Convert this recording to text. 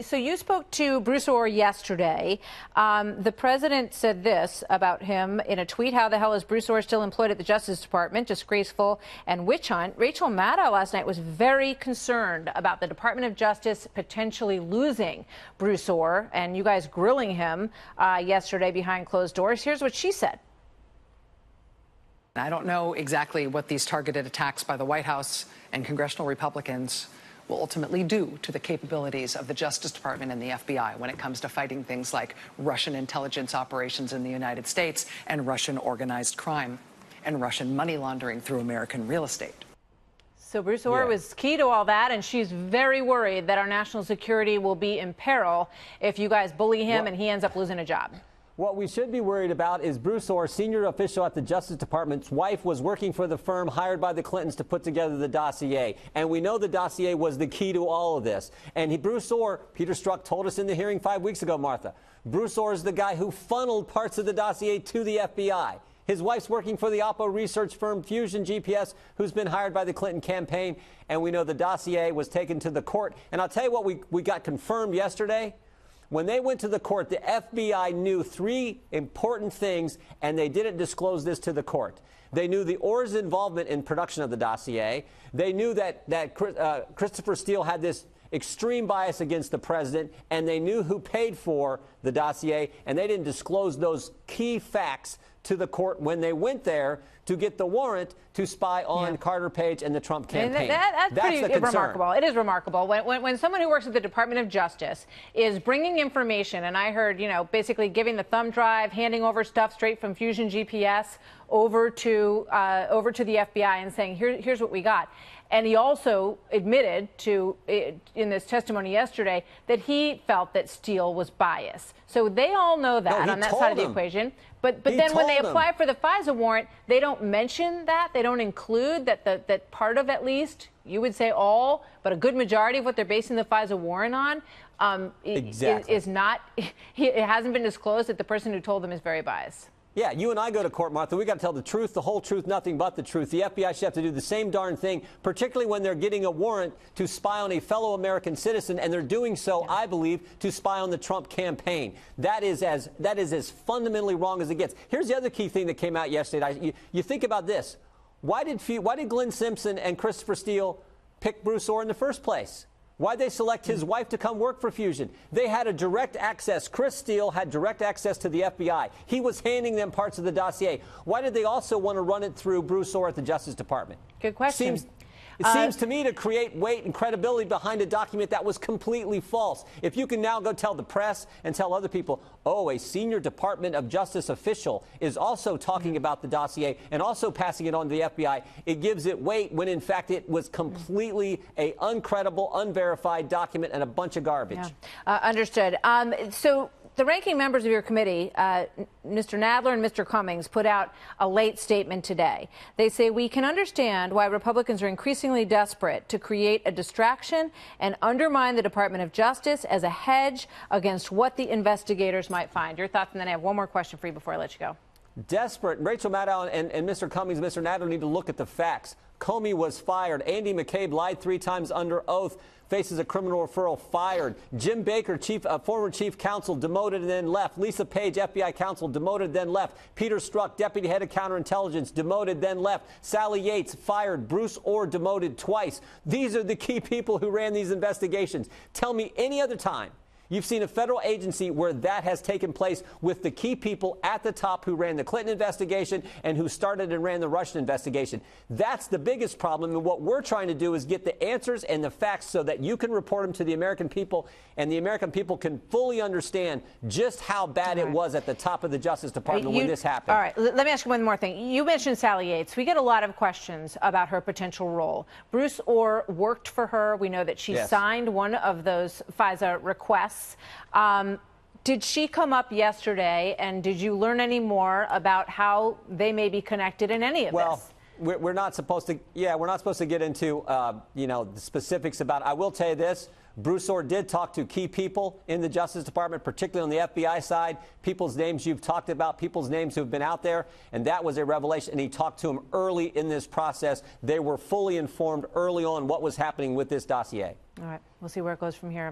So you spoke to Bruce Ohr yesterday. The president said this about him in a tweet: "How the hell is Bruce Ohr still employed at the Justice Department? Disgraceful and witch hunt." Rachel Maddow last night was very concerned about the Department of Justice potentially losing Bruce Ohr, and you guys grilling him yesterday behind closed doors. Here's what she said. I don't know exactly what these targeted attacks by the White House and congressional Republicans will ultimately do to the capabilities of the Justice Department and the FBI when it comes to fighting things like Russian intelligence operations in the United States and Russian organized crime and Russian money laundering through American real estate. So Bruce Ohr was key to all that, and she's very worried that our national security will be in peril if you guys bully him and he ends up losing a job. What we should be worried about is Bruce Ohr, senior official at the Justice Department's wife, was working for the firm hired by the Clintons to put together the dossier. And we know the dossier was the key to all of this. And Bruce Ohr, Peter Strzok told us in the hearing 5 weeks ago, Martha, Bruce Ohr is the guy who funneled parts of the dossier to the FBI. His wife's working for the Oppo research firm Fusion GPS, who's been hired by the Clinton campaign. And we know the dossier was taken to the court. And I'll tell you what we got confirmed yesterday. When they went to the court, the FBI knew three important things, and they didn't disclose this to the court. They knew the Ohr's involvement in production of the dossier. They knew that Christopher Steele had this extreme bias against the president, and they knew who paid for the dossier, and they didn't disclose those key facts to the court when they went there to get the warrant to spy on Carter Page and the Trump campaign. That's pretty remarkable. It is remarkable. When someone who works at the Department of Justice is bringing information, and I heard, basically giving the thumb drive, handing over stuff straight from Fusion GPS over to the FBI and saying, here's what we got. And he also admitted to, in this testimony yesterday, that he felt that Steele was biased. So they all know that on that side of the equation. But then when they apply for the FISA warrant, they don't mention that. They don't include that part of, at least, you would say all, but a good majority of what they're basing the FISA warrant on is not, it hasn't been disclosed that the person who told them is very biased. Yeah, you and I go to court, Martha. We got to tell the truth, the whole truth, nothing but the truth. The FBI should have to do the same darn thing, particularly when they're getting a warrant to spy on a fellow American citizen, and they're doing so, I believe, to spy on the Trump campaign. That is as fundamentally wrong as it gets. Here's the other key thing that came out yesterday. You think about this. Why did Glenn Simpson and Christopher Steele pick Bruce Ohr in the first place? Why'd they select his wife to come work for Fusion? They had a direct access. Chris Steele had direct access to the FBI. He was handing them parts of the dossier. Why did they also want to run it through Bruce Ohr at the Justice Department? Good question. It seems to me to create weight and credibility behind a document that was completely false. If you can now go tell the press and tell other people, oh, a senior Department of Justice official is also talking about the dossier and also passing it on to the FBI, it gives it weight when, in fact, it was completely a uncredible, unverified document and a bunch of garbage. Yeah. Understood. So the ranking members of your committee, Mr. Nadler and Mr. Cummings, put out a late statement today. They say, we can understand why Republicans are increasingly desperate to create a distraction and undermine the Department of Justice as a hedge against what the investigators might find. Your thoughts, and then I have one more question for you before I let you go. Desperate. Rachel Maddow and Mr. Cummings, Mr. Nadler need to look at the facts. Comey was fired. Andy McCabe lied 3 times under oath, faces a criminal referral, fired. Jim Baker, former chief counsel, demoted and then left. Lisa Page, FBI counsel, demoted, then left. Peter Strzok, deputy head of counterintelligence, demoted, then left. Sally Yates, fired. Bruce Ohr, demoted twice. These are the key people who ran these investigations. Tell me any other time you've seen a federal agency where that has taken place with the key people at the top who ran the Clinton investigation and who started and ran the Russian investigation. That's the biggest problem. And what we're trying to do is get the answers and the facts so that you can report them to the American people and the American people can fully understand just how bad it was at the top of the Justice Department when this happened. All right. Let me ask you one more thing. You mentioned Sally Yates. We get a lot of questions about her potential role. Bruce Ohr worked for her. We know that she signed one of those FISA requests. Did she come up yesterday, and did you learn any more about how they may be connected in any of this? We're not supposed to. Yeah, we're not supposed to get into the specifics about it. I will tell you this: Bruce Ohr did talk to key people in the Justice Department, particularly on the FBI side. People's names you've talked about, people's names who've been out there, and that was a revelation. And he talked to them early in this process. They were fully informed early on what was happening with this dossier. All right, we'll see where it goes from here.